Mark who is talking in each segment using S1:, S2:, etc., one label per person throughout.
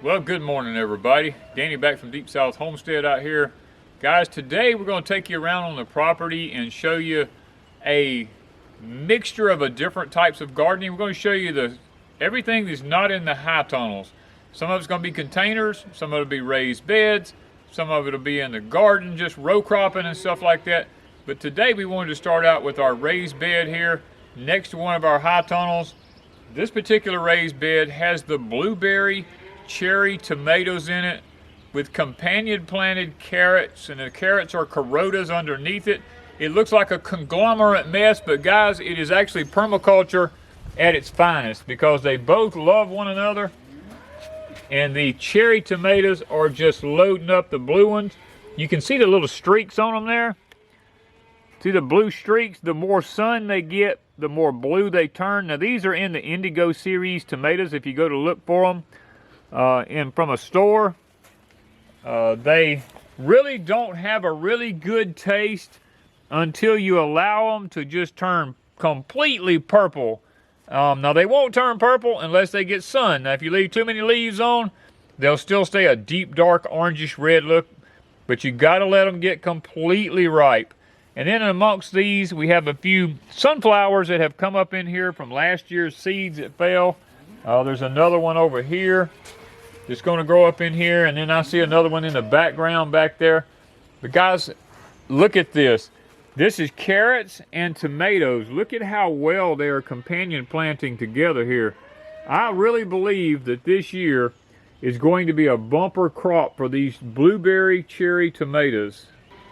S1: Well, good morning everybody. Danny back from Deep South Homestead out here. Guys, today we're going to take you around on the property and show you a mixture of different types of gardening. We're going to show you everything that's not in the high tunnels. Some of it's going to be containers, some of it will be raised beds, some of it will be in the garden, just row cropping and stuff like that. But today we wanted to start out with our raised bed here next to one of our high tunnels. This particular raised bed has the blueberry cherry tomatoes in it with companion planted carrots, and the carrots are corotas underneath it. It looks like a conglomerate mess, but guys, it is actually permaculture at its finest because they both love one another. And the cherry tomatoes are just loading up the blue ones. You can see the little streaks on them there. See the blue streaks? The more sun they get, the more blue they turn. Now these are in the Indigo series tomatoes if you go to look for them. From a store. They really don't have a really good taste until you allow them to just turn completely purple. Now they won't turn purple unless they get sun. Now if you leave too many leaves on, they'll still stay a deep dark orangish red look, but you got to let them get completely ripe. And then amongst these we have a few sunflowers that have come up in here from last year's seeds that fell. There's another one over here. It's going to grow up in here, and then I see another one in the background back there. But guys, look at this. This is carrots and tomatoes. Look at how well they are companion planting together here. I really believe that this year is going to be a bumper crop for these blueberry cherry tomatoes.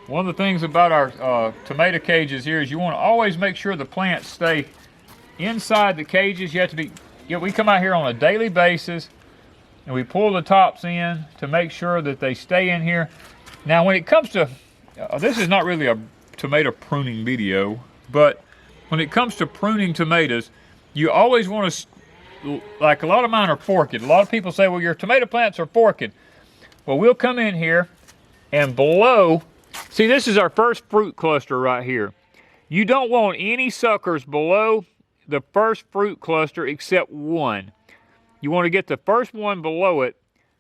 S1: One of the things about our tomato cages here is you want to always make sure the plants stay inside the cages. You have to be, we come out here on a daily basis and we pull the tops in to make sure that they stay in here. Now when it comes to, this is not really a tomato pruning video, but when it comes to pruning tomatoes, you always want to, like a lot of mine are forked. A lot of people say, well, your tomato plants are forked. Well, we'll come in here and below, see this is our first fruit cluster right here. You don't want any suckers below the first fruit cluster except one. You want to get the first one below it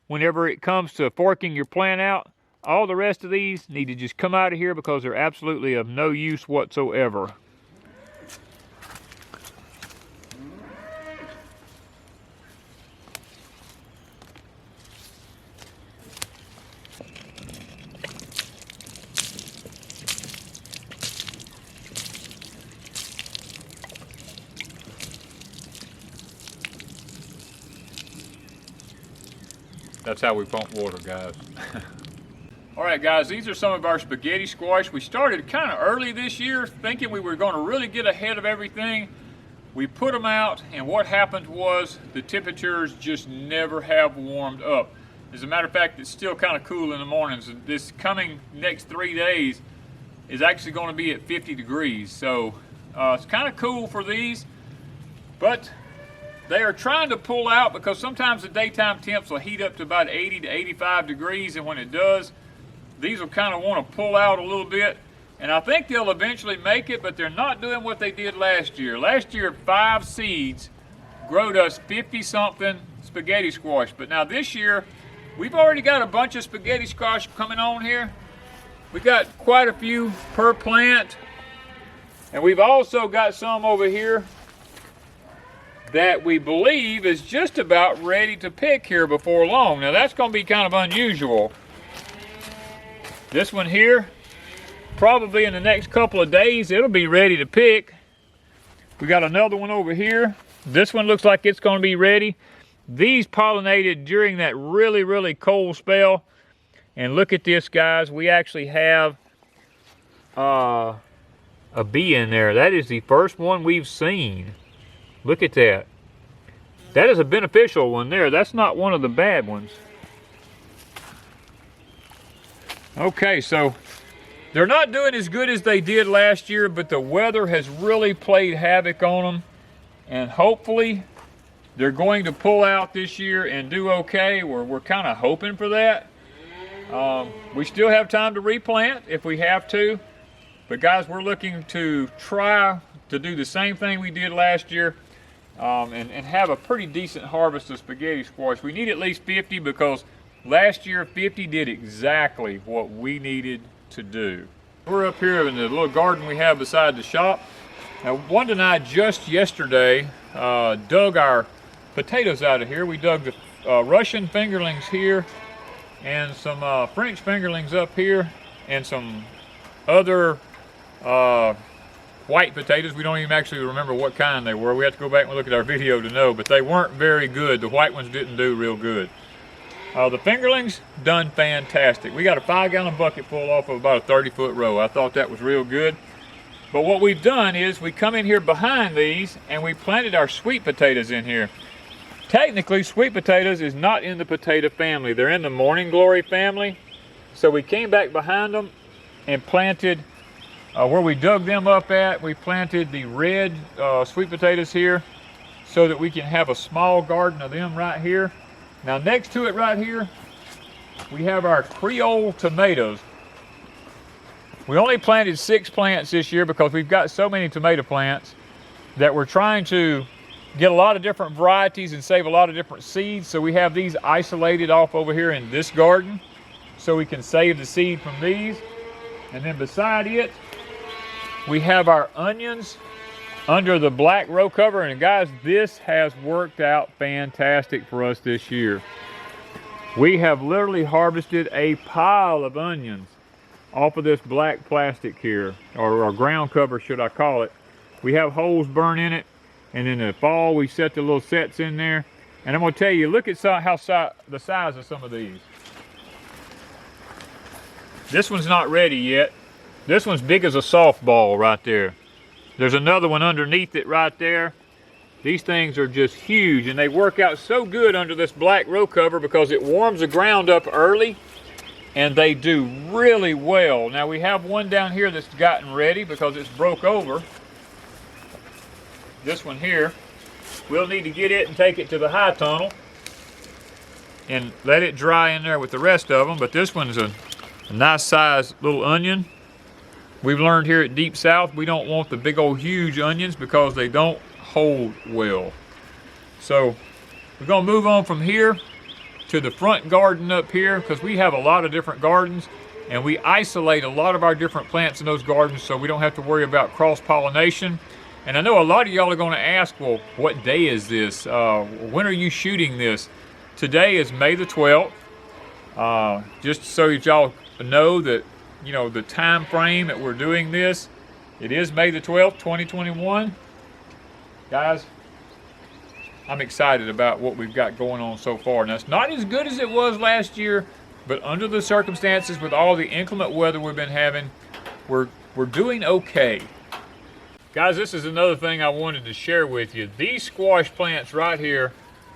S1: whenever it comes to forking your plant out. All the rest of these need to just come out of here because they're absolutely of no use whatsoever. That's how we pump water, guys. All right, guys, these are some of our spaghetti squash. We started kind of early this year thinking we were going to really get ahead of everything. We put them out, and what happened was the temperatures just never have warmed up. As a matter of fact, it's still kind of cool in the mornings. This coming next 3 days is actually going to be at 50 degrees. So it's kind of cool for these, but they are trying to pull out because sometimes the daytime temps will heat up to about 80 to 85 degrees, and when it does, these will kind of want to pull out a little bit. And I think they'll eventually make it, but they're not doing what they did last year. Last year, 5 seeds growed us 50-something spaghetti squash. But now this year, we've already got a bunch of spaghetti squash coming on here. We've got quite a few per plant. And we've also got some over here that we believe is just about ready to pick here before long. Now that's going to be kind of unusual. This one here, probably in the next couple of days, it'll be ready to pick. We got another one over here. This one looks like it's going to be ready. These pollinated during that really, really cold spell. And look at this, guys. We actually have a bee in there. That is the first one we've seen. Look at that. That is a beneficial one there. That's not one of the bad ones. Okay, so they're not doing as good as they did last year, but the weather has really played havoc on them. And hopefully they're going to pull out this year and do okay. We're kind of hoping for that. We still have time to replant if we have to. But guys, we're looking to try to do the same thing we did last year. and have a pretty decent harvest of spaghetti squash. We need at least 50 because last year 50 did exactly what we needed to do. We're up here in the little garden we have beside the shop. Now, Wanda and I just yesterday dug our potatoes out of here. We dug the Russian fingerlings here and some French fingerlings up here and some other white potatoes. We don't even actually remember what kind they were. We have to go back and look at our video to know, but they weren't very good. The white ones didn't do real good. The fingerlings done fantastic. We got a 5-gallon bucket full off of about a 30-foot row. I thought that was real good. But what we've done is we come in here behind these and we planted our sweet potatoes in here. Technically, sweet potatoes is not in the potato family. They're in the morning glory family. So we came back behind them and planted where we dug them up at. We planted the red sweet potatoes here so that we can have a small garden of them right here. Now next to it right here, we have our Creole tomatoes. We only planted 6 plants this year because we've got so many tomato plants that we're trying to get a lot of different varieties and save a lot of different seeds. So we have these isolated off over here in this garden so we can save the seed from these. And then beside it, we have our onions under the black row cover. And guys, this has worked out fantastic for us this year. We have literally harvested a pile of onions off of this black plastic here, or ground cover should I call it. We have holes burned in it, and in the fall we set the little sets in there. And I'm going to tell you, look at the size of some of these. This one's not ready yet. This one's big as a softball right there. There's another one underneath it right there. These things are just huge, and they work out so good under this black row cover because it warms the ground up early, and they do really well. Now we have one down here that's gotten ready because it's broke over. This one here, we'll need to get it and take it to the high tunnel and let it dry in there with the rest of them. But this one's a nice sized little onion. We've learned here at Deep South, we don't want the big old huge onions because they don't hold well. So we're gonna move on from here to the front garden up here because we have a lot of different gardens and we isolate a lot of our different plants in those gardens so we don't have to worry about cross-pollination. And I know a lot of y'all are gonna ask, well, what day is this? When are you shooting this? Today is May the 12th. Just so that y'all know that, you know, the time frame that we're doing this, it is May the 12th, 2021. Guys, I'm excited about what we've got going on so far. Now, it's not as good as it was last year, but under the circumstances with all the inclement weather we've been having, we're doing okay. Guys, this is another thing I wanted to share with you. These squash plants right here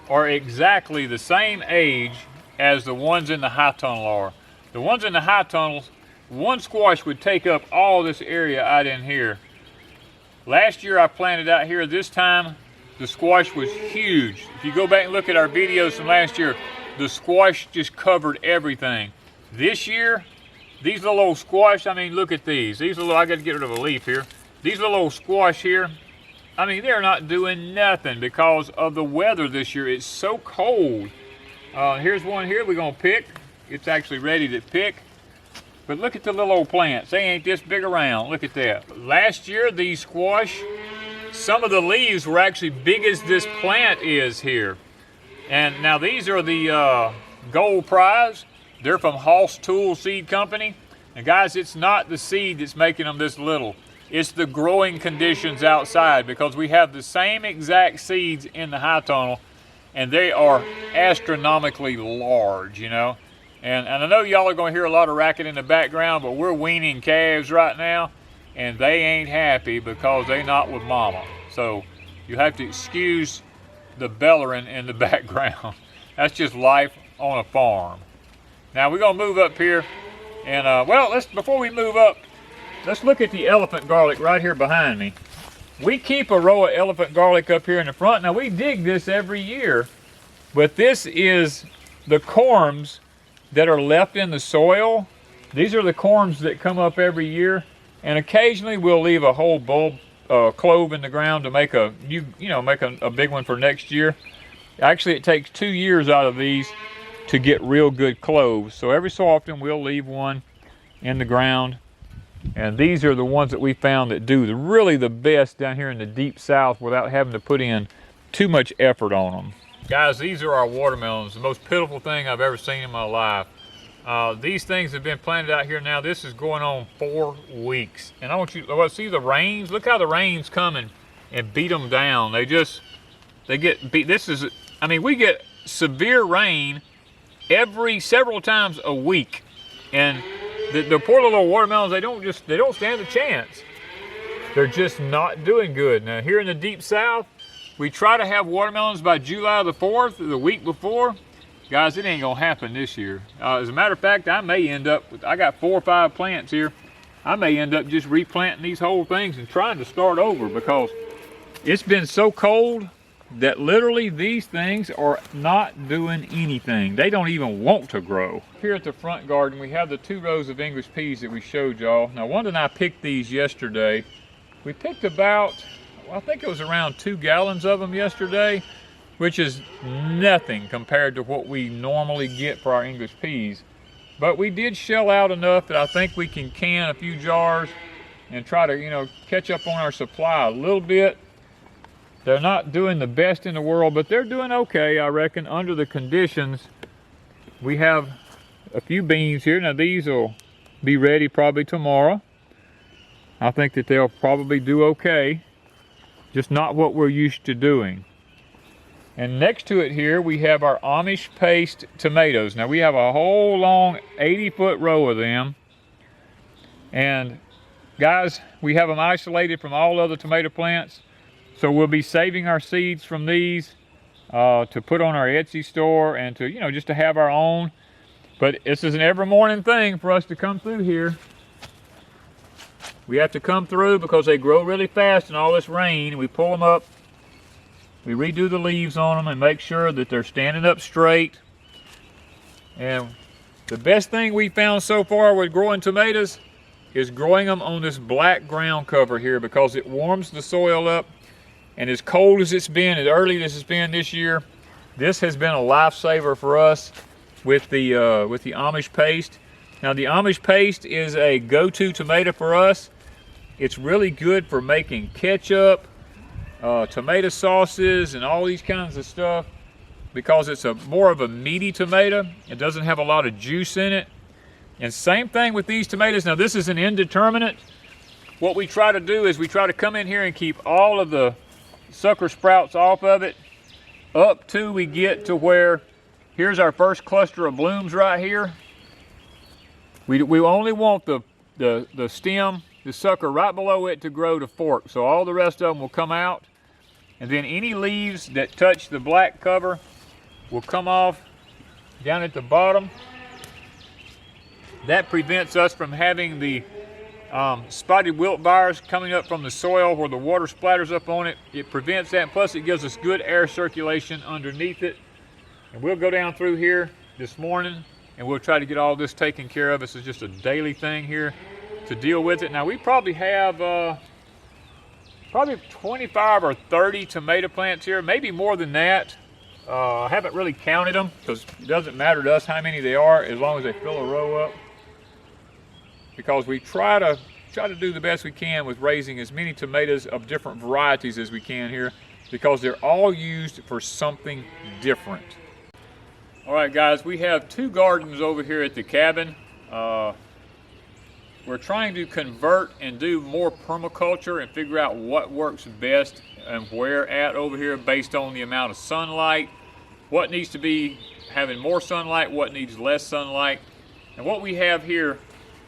S1: are exactly the same age as the ones in the high tunnel are. The ones in the high tunnels, one squash would take up all this area out in here. Last year I planted out here. This time the squash was huge. If you go back and look at our videos from last year, the squash just covered everything. This year, these little old squash, I mean, look at these. These little, I got to get rid of a leaf here. These little old squash here, I mean, they're not doing nothing because of the weather this year. It's so cold. Here's one here we're gonna pick. It's actually ready to pick. But look at the little old plants. They ain't this big around. Look at that. Last year, these squash, some of the leaves were actually big as this plant is here. And now these are the Gold Prize. They're from Hoss Tool Seed Company. And guys, it's not the seed that's making them this little. It's the growing conditions outside because we have the same exact seeds in the high tunnel and they are astronomically large, you know. And I know y'all are going to hear a lot of racket in the background, but we're weaning calves right now and they ain't happy because they not with mama. So you have to excuse the bellowing in the background. That's just life on a farm. Now we're going to move up here and well, before we move up, let's look at the elephant garlic right here behind me. We keep a row of elephant garlic up here in the front. Now we dig this every year, but this is the corms that are left in the soil. These are the corms that come up every year, and occasionally we'll leave a whole bulb clove in the ground to make a big one for next year. Actually, it takes 2 years out of these to get real good cloves. So every so often we'll leave one in the ground. And these are the ones that we found that do really the best down here in the Deep South without having to put in too much effort on them. Guys, these are our watermelons, the most pitiful thing I've ever seen in my life. These things have been planted out here now. This is going on 4 weeks. And I want you to see the rains. Look how the rains come and beat them down. They get beat. We get severe rain several times a week. And the poor little watermelons, they don't stand a chance. They're just not doing good. Now here in the Deep South, we try to have watermelons by July the 4th, the week before. Guys, it ain't gonna happen this year. As a matter of fact, I may end up I got 4 or 5 plants here. I may end up just replanting these whole things and trying to start over, because it's been so cold that literally these things are not doing anything. They don't even want to grow. Here at the front garden, we have the 2 rows of English peas that we showed y'all. Now, Wanda and I picked these yesterday. We picked about, I think it was around 2 gallons of them yesterday, which is nothing compared to what we normally get for our English peas. But we did shell out enough that I think we can can a few jars and try to, catch up on our supply a little bit. They're not doing the best in the world, but they're doing okay, I reckon, under the conditions. We have a few beans here. Now, these will be ready probably tomorrow. I think that they'll probably do okay, just not what we're used to doing. And next to it here, we have our Amish paste tomatoes. Now, we have a whole long 80-foot row of them. And guys, we have them isolated from all other tomato plants. So we'll be saving our seeds from these to put on our Etsy store and to, just to have our own. But this is an every morning thing for us to come through here. We have to come through because they grow really fast in all this rain. We pull them up, we redo the leaves on them and make sure that they're standing up straight. And the best thing we found so far with growing tomatoes is growing them on this black ground cover here, because it warms the soil up. And as cold as it's been, as early as it's been this year, this has been a lifesaver for us with the Amish paste. Now, the Amish paste is a go-to tomato for us. It's really good for making ketchup, tomato sauces, and all these kinds of stuff, because it's more of a meaty tomato. It doesn't have a lot of juice in it. And same thing with these tomatoes. Now, this is an indeterminate. What we try to do is we try to come in here and keep all of the sucker sprouts off of it up to we get to where here's our first cluster of blooms right here. We only want the stem, the sucker right below it, to grow to fork. So all the rest of them will come out, and then any leaves that touch the black cover will come off down at the bottom. That prevents us from having the spotted wilt virus coming up from the soil where the water splatters up on it. It prevents that, plus it gives us good air circulation underneath it. And we'll go down through here this morning and we'll try to get all this taken care of. This is just a daily thing here to deal with it. Now, we probably have probably 25 or 30 tomato plants here, maybe more than that. I haven't really counted them because it doesn't matter to us how many they are as long as they fill a row up. Because we try to do the best we can with raising as many tomatoes of different varieties as we can here, because they're all used for something different. All right, guys, we have 2 gardens over here at the cabin. We're trying to convert and do more permaculture and figure out what works best and where at over here based on the amount of sunlight, what needs to be having more sunlight, what needs less sunlight. And what we have here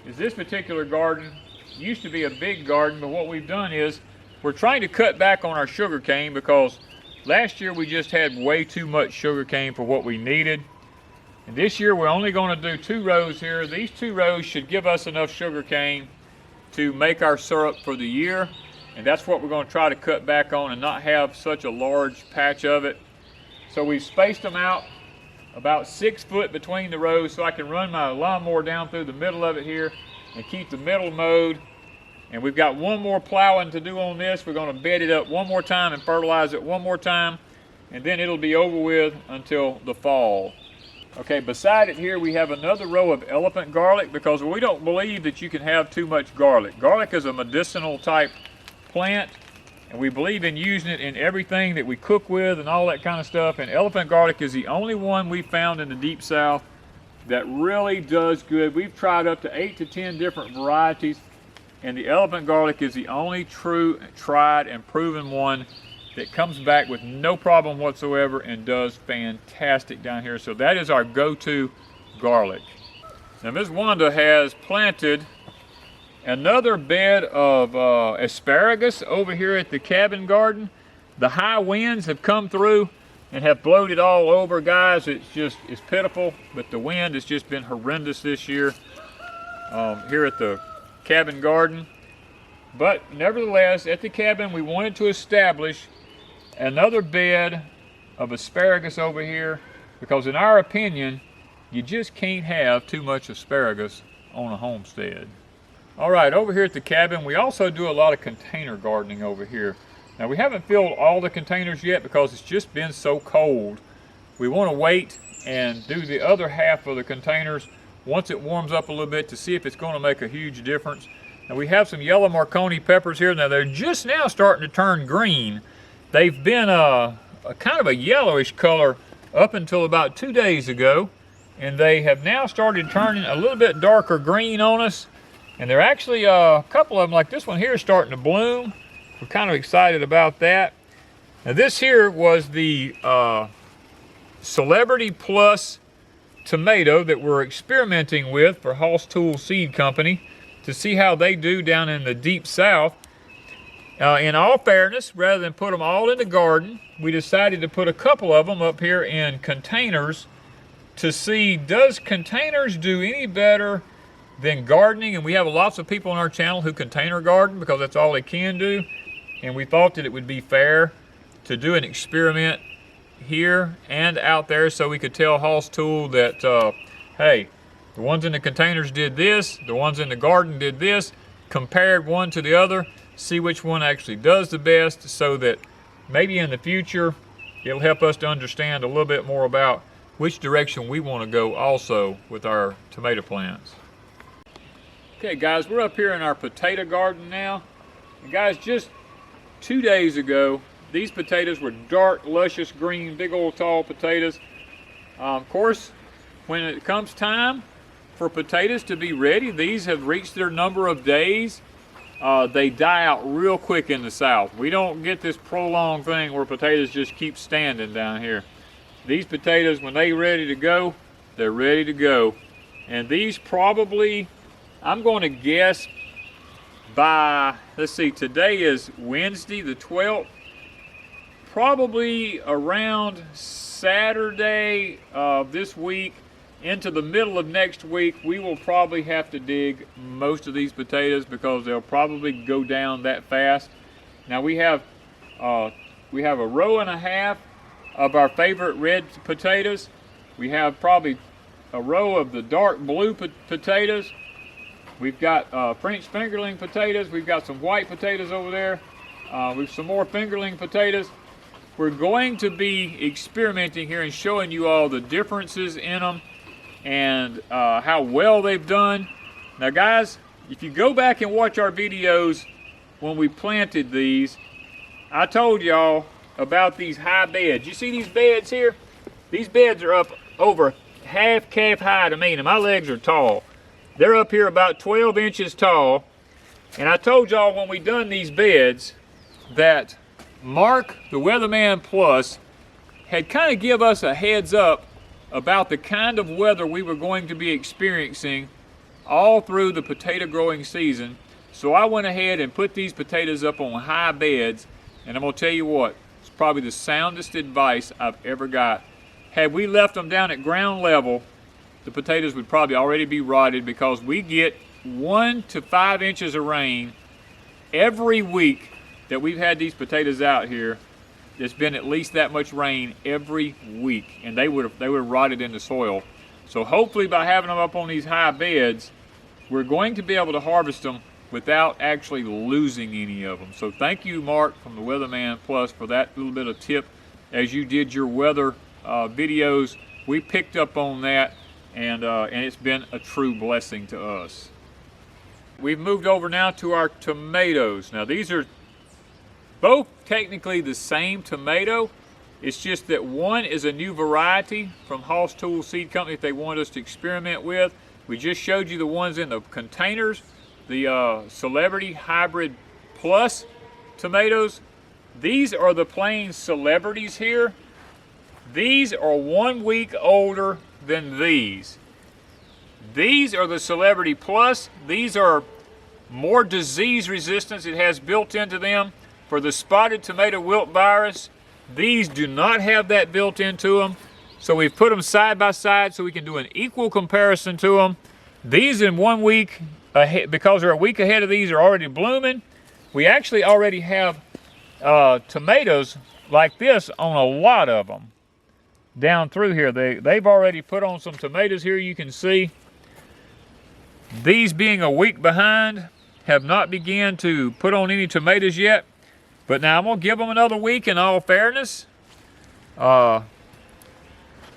S1: is this particular garden used to be a big garden, but what we've done is we're trying to cut back on our sugar cane, because last year we just had way too much sugar cane for what we needed. And this year we're only going to do 2 rows here. These 2 rows should give us enough sugar cane to make our syrup for the year. And that's what we're going to try to cut back on and not have such a large patch of it. So we've spaced them out about 6 foot between the rows so I can run my lawnmower down through the middle of it here and keep the middle mowed. And we've got one more plowing to do on this. We're going to bed it up one more time and fertilize it one more time, and then it'll be over with until the fall. Okay, beside it here we have another row of elephant garlic, because we don't believe that you can have too much garlic. Garlic is a medicinal type plant, and we believe in using it in everything that we cook with and all that kind of stuff. And elephant garlic is the only one we found in the Deep South that really does good. We've tried up to 8 to 10 different varieties, and the elephant garlic is the only true, tried, and proven one that comes back with no problem whatsoever and does fantastic down here. So that is our go-to garlic. Now Ms. Wanda has planted another bed of asparagus over here at the cabin garden. The high winds have come through and have blowed it all over, guys. It's pitiful, but the wind has just been horrendous this year here at the cabin garden. But nevertheless, at the cabin we wanted to establish another bed of asparagus over here, because in our opinion you just can't have too much asparagus on a homestead. All right, over here at the cabin we also do a lot of container gardening over here. Now we haven't filled all the containers yet because it's just been so cold. We want to wait and do the other half of the containers once it warms up a little bit to see if it's going to make a huge difference. Now we have some yellow Marconi peppers here. Now they're just now starting to turn green. They've been a kind of a yellowish color up until about 2 days ago, and they have now started turning a little bit darker green on us. And they're actually a couple of them, like this one here, is starting to bloom. We're kind of excited about that. Now this here was the Celebrity Plus tomato that we're experimenting with for Hoss Tool Seed Company to see how they do down in the Deep South. In all fairness, rather than put them all in the garden, we decided to put a couple of them up here in containers to see, does containers do any better than gardening? And we have lots of people on our channel who container garden because that's all they can do. And we thought that it would be fair to do an experiment here and out there so we could tell Hoss Tool that, hey, the ones in the containers did this, the ones in the garden did this, compared one to the other, see which one actually does the best, so that maybe in the future it'll help us to understand a little bit more about which direction we want to go also with our tomato plants. Okay guys, we're up here in our potato garden now. And guys, just 2 days ago, these potatoes were dark, luscious green, big old tall potatoes. Of course, when it comes time for potatoes to be ready, these have reached their number of days. They die out real quick in the South. We don't get this prolonged thing where potatoes just keep standing down here. These potatoes, when they're ready to go, they're ready to go. And these probably, I'm going to guess by, let's see, today is Wednesday the 12th. Probably around Saturday of this week into the middle of next week, we will probably have to dig most of these potatoes because they'll probably go down that fast. Now we have a row and a half of our favorite red potatoes. We have probably a row of the dark blue potatoes. We've got French fingerling potatoes. We've got some white potatoes over there. We've some more fingerling potatoes. We're going to be experimenting here and showing you all the differences in them and how well they've done. Now guys, if you go back and watch our videos when we planted these, I told y'all about these high beds. You see these beds here? These beds are up over half calf high to me, and my legs are tall. They're up here about 12 inches tall. And I told y'all when we done these beds that Mark, the Weatherman Plus, had kind of give us a heads up about the kind of weather we were going to be experiencing all through the potato growing season. So I went ahead and put these potatoes up on high beds, and I'm going to tell you what, it's probably the soundest advice I've ever got. Had we left them down at ground level, the potatoes would probably already be rotted, because we get 1 to 5 inches of rain every week that we've had these potatoes out here. There's been at least that much rain every week, and they would have rotted in the soil. So hopefully by having them up on these high beds, we're going to be able to harvest them without actually losing any of them. So thank you, Mark from the Weatherman Plus, for that little bit of tip. As you did your weather videos, we picked up on that, and it's been a true blessing to us. We've moved over now to our tomatoes. Now these are both technically the same tomato. It's just that one is a new variety from Hoss Tool Seed Company that they want us to experiment with. We just showed you the ones in the containers, the Celebrity Hybrid Plus tomatoes. These are the plain Celebrities here. These are 1 week older than these. These are the Celebrity Plus. These are more disease resistance it has built into them for the spotted tomato wilt virus. These do not have that built into them. So we've put them side by side so we can do an equal comparison to them. These in 1 week, because they're a week ahead of these, are already blooming. We actually already have tomatoes like this on a lot of them down through here. They've already put on some tomatoes here, you can see. These being a week behind have not begun to put on any tomatoes yet. But now I'm going to give them another week in all fairness.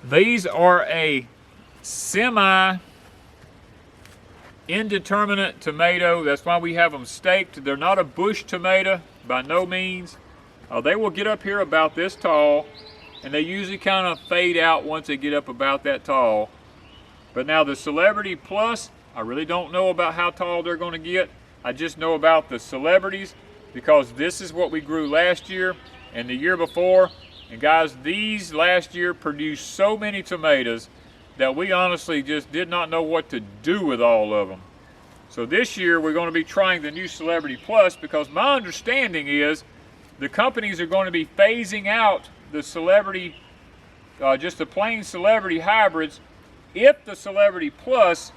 S1: These are a semi-indeterminate tomato. That's why we have them staked. They're not a bush tomato by no means. They will get up here about this tall, and they usually kind of fade out once they get up about that tall. But now the Celebrity Plus, I really don't know about how tall they're going to get. I just know about the Celebrities, because this is what we grew last year and the year before. And guys, these last year produced so many tomatoes that we honestly just did not know what to do with all of them. So this year we're going to be trying the new Celebrity Plus, because my understanding is the companies are going to be phasing out the Celebrity, just the plain Celebrity hybrids, if the Celebrity Plus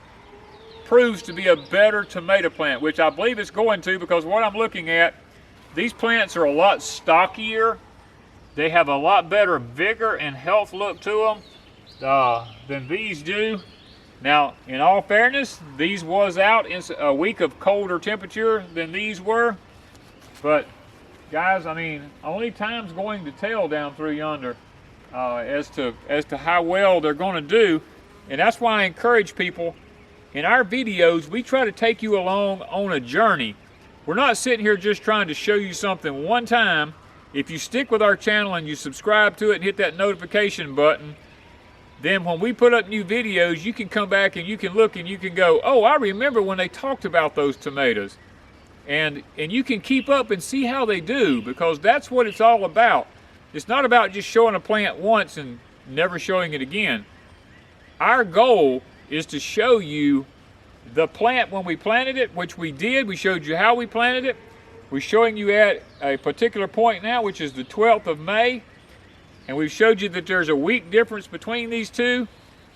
S1: proves to be a better tomato plant, which I believe it's going to, because what I'm looking at, these plants are a lot stockier. They have a lot better vigor and health look to them than these do. Now, in all fairness, these was out in a week of colder temperature than these were. But guys, I mean, only time's going to tell down through yonder as to how well they're going to do. And that's why I encourage people, in our videos, we try to take you along on a journey. We're not sitting here just trying to show you something one time. If you stick with our channel and you subscribe to it and hit that notification button, then when we put up new videos, you can come back and you can look and you can go, oh, I remember when they talked about those tomatoes. And you can keep up and see how they do, because that's what it's all about. It's not about just showing a plant once and never showing it again. Our goal is to show you the plant when we planted it, which we did. We showed you how we planted it. We're showing you at a particular point now, which is the 12th of May. And we've showed you that there's a week difference between these two.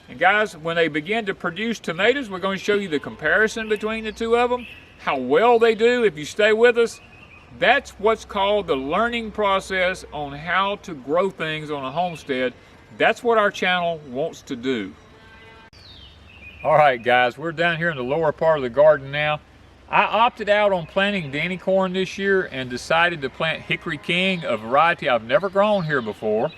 S1: And guys, when they begin to produce tomatoes, we're going to show you the comparison between the two of them, how well they do if you stay with us. That's what's called the learning process on how to grow things on a homestead. That's what our channel wants to do. All right, guys, we're down here in the lower part of the garden now. I opted out on planting Danny corn this year and decided to plant Hickory King, a variety I've never grown here before,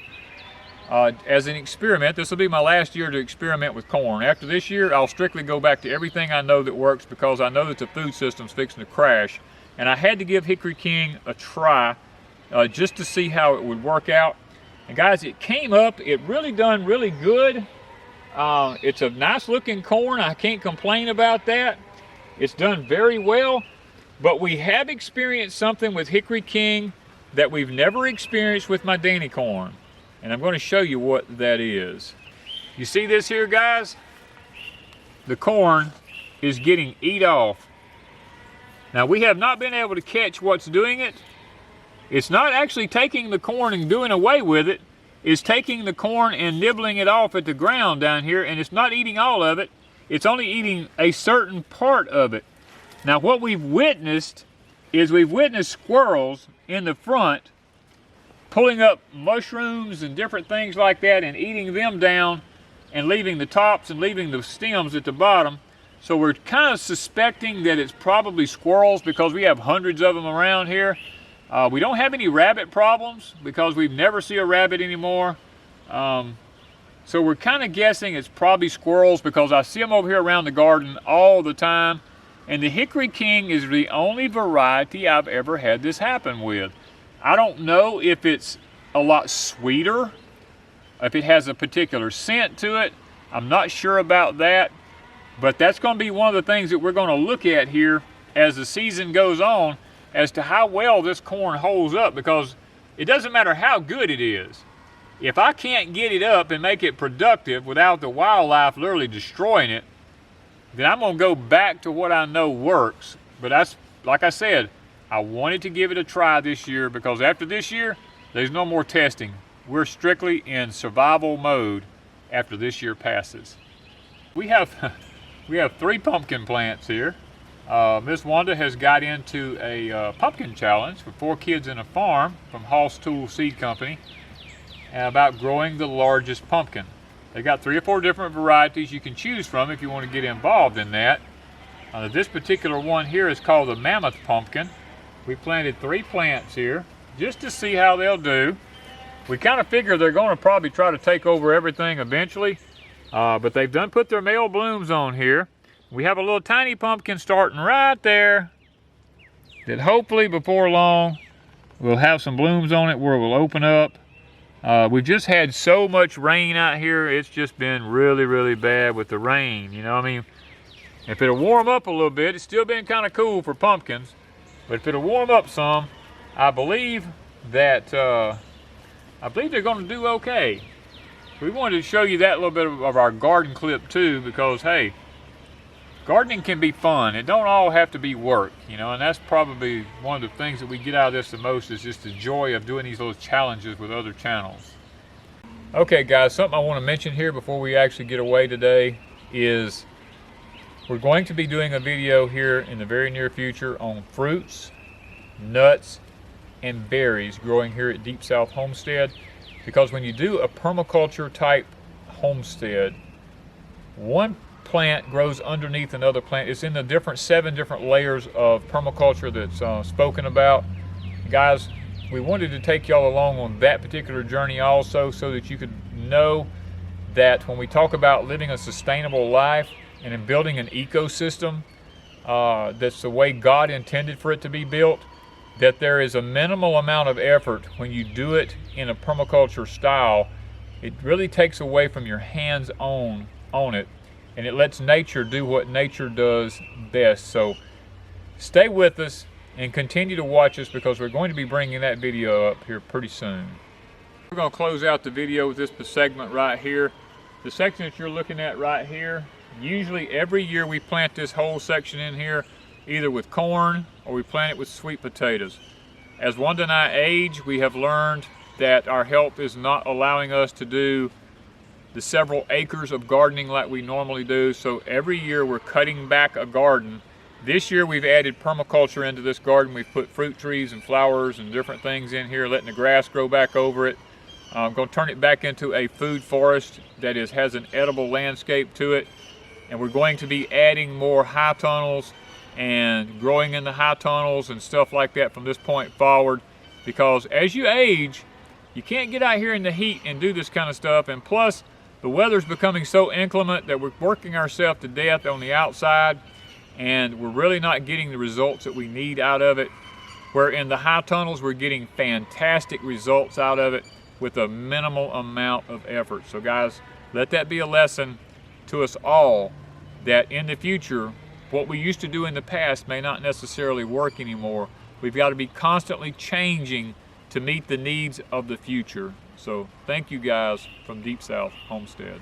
S1: as an experiment. This will be my last year to experiment with corn. After this year, I'll strictly go back to everything I know that works, because I know that the food system's fixing to crash. And I had to give Hickory King a try just to see how it would work out. And guys, it came up, it really done really good. It's a nice looking corn. I can't complain about that. It's done very well, but we have experienced something with Hickory King that we've never experienced with my Danny corn. And I'm going to show you what that is. You see this here, guys? The corn is getting eat off. Now, we have not been able to catch what's doing it. It's not actually taking the corn and doing away with it. It's taking the corn and nibbling it off at the ground down here, and it's not eating all of it. It's only eating a certain part of it. Now, what we've witnessed is we've witnessed squirrels in the front pulling up mushrooms and different things like that and eating them down and leaving the tops and leaving the stems at the bottom. So we're kind of suspecting that it's probably squirrels because we have hundreds of them around here. We don't have any rabbit problems because we never see a rabbit anymore. So we're kind of guessing it's probably squirrels because I see them over here around the garden all the time. And the Hickory King is the only variety I've ever had this happen with. I don't know if it's a lot sweeter, if it has a particular scent to it. I'm not sure about that. But that's going to be one of the things that we're going to look at here as the season goes on as to how well this corn holds up, because it doesn't matter how good it is. If I can't get it up and make it productive without the wildlife literally destroying it, then I'm going to go back to what I know works. But that's, like I said, I wanted to give it a try this year because after this year, there's no more testing. We're strictly in survival mode after this year passes. We have 3 pumpkin plants here. Miss Wanda has got into a pumpkin challenge for 4 kids in a farm from Hoss Tool Seed Company about growing the largest pumpkin. They got 3 or 4 different varieties you can choose from if you want to get involved in that. This particular one here is called the Mammoth Pumpkin. We planted 3 plants here just to see how they'll do. We kind of figure they're going to probably try to take over everything eventually, but they've done put their male blooms on here. We have a little tiny pumpkin starting right there that hopefully before long we'll have some blooms on it where it will open up. We've just had so much rain out here. It's just been really, really bad with the rain. You know, I mean, if it'll warm up a little bit, it's still been kind of cool for pumpkins. But if it'll warm up some, I believe that they're going to do okay. We wanted to show you that little bit of our garden clip too, because hey, gardening can be fun. It don't all have to be work, you know, and that's probably one of the things that we get out of this the most is just the joy of doing these little challenges with other channels. Okay guys, something I want to mention here before we actually get away today is we're going to be doing a video here in the very near future on fruits, nuts, and berries growing here at Deep South Homestead, because when you do a permaculture type homestead, one plant grows underneath another plant. It's in the 7 different layers of permaculture that's spoken about. Guys, we wanted to take y'all along on that particular journey also so that you could know that when we talk about living a sustainable life and in building an ecosystem that's the way God intended for it to be built, that there is a minimal amount of effort when you do it in a permaculture style. It really takes away from your hands on it, and it lets nature do what nature does best. So stay with us and continue to watch us, because we're going to be bringing that video up here pretty soon. We're going to close out the video with this segment right here. The section that you're looking at right here, usually every year we plant this whole section in here either with corn or we plant it with sweet potatoes. As Wanda and I age, we have learned that our health is not allowing us to do the several acres of gardening like we normally do, so every year we're cutting back a garden. This year we've added permaculture into this garden. We've put fruit trees and flowers and different things in here, letting the grass grow back over it. I'm going to turn it back into a food forest that has an edible landscape to it, and we're going to be adding more high tunnels and growing in the high tunnels and stuff like that from this point forward, because as you age, you can't get out here in the heat and do this kind of stuff, and plus the weather's becoming so inclement that we're working ourselves to death on the outside, and we're really not getting the results that we need out of it. Where in the high tunnels we're getting fantastic results out of it with a minimal amount of effort. So guys, let that be a lesson to us all, that in the future what we used to do in the past may not necessarily work anymore. We've got to be constantly changing to meet the needs of the future. So thank you guys from Deep South Homestead.